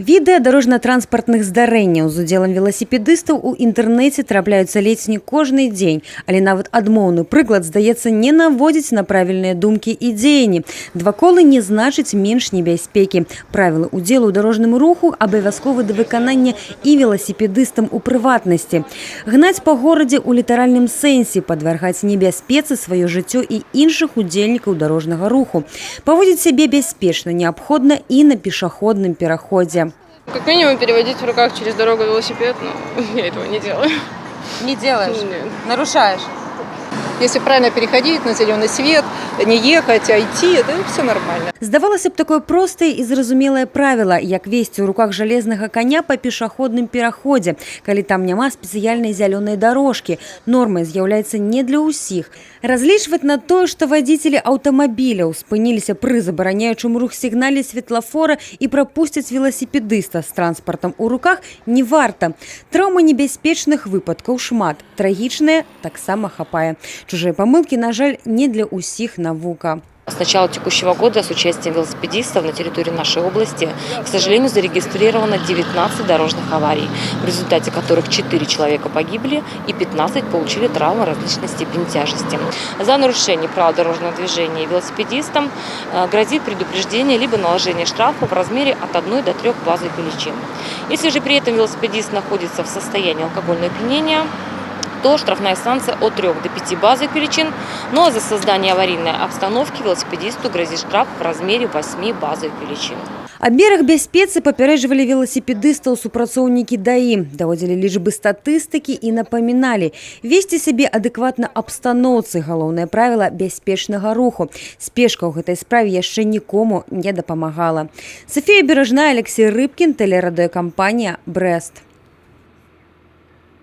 Відэа дорожна-транспартных здарэнняў з удзелам веласіпедыстаў у інтэрнэце трапляюцца ледзь не кожны дзень, але нават адмоўны прыклад, здаецца, не наводзіць на правільныя думкі і дзеянні. Два колы не значыць менш небяспекі. Правілы удзелу ў дарожным руху абавязковы да выканання і веласіпедыстам у прыватнасці. Гнаць па горадзе ў літаральным сэнсе, падвяргаць небяспецы сваё жыццё і іншых удзельнікаў дарожнага руху. Паводзіць сябе бяспечна неабходна і на пешаходным пераходзе. Как минимум переводить в руках через дорогу велосипед, но я этого не делаю. Не делаешь? Нет. Нарушаешь? Если правильно переходить на зеленый свет, не ехать, а идти, это все нормально. Здавалася б, такое простае і зразумелае правіла, як весці ў руках жалезнага коня па пешаходным пераходзе, калі там няма спецыяльнай зялёнай дарожкі. Нормай з'яўляецца не для ўсіх. Разлічваць на тое, што вадзіцелі аўтамабіляў спыніліся пры забараняючым рух сігнале светлафора і прапусцяць веласіпедыста з транспартам у руках, не варта. Траўмы небяспечных выпадкаў шмат. Трагічныя таксама хапае. Чужие помылки, на жаль, не для усіх навука. С начала текущего года с участием велосипедистов на территории нашей области, к сожалению, зарегистрировано 19 дорожных аварий, в результате которых 4 человека погибли и 15 получили травмы различной степени тяжести. За нарушение правил дорожного движения велосипедистам грозит предупреждение либо наложение штрафа в размере от 1 до 3 базовых величин. Если же при этом велосипедист находится в состоянии алкогольного опьянения, то штрафная санкция от 3 до 5 базовых величин, но за создание аварийной обстановки велосипедисту грозит штраф в размере 8 базовых величин. Аб мерах бяспецы папярэджвалі веласіпедыстаў супрацоўнікі ДАІ, даводзілі лічбы статыстыкі і напаміналі весці сябе адэкватна абстаноўцы, галоўнае правіла бяспечнага руху. Спешка ў гэтай справе яшчэ нікому не дапамагала. Софія Бережная, Алексей Рыбкін, тэлерадыёкампанія «Брэст».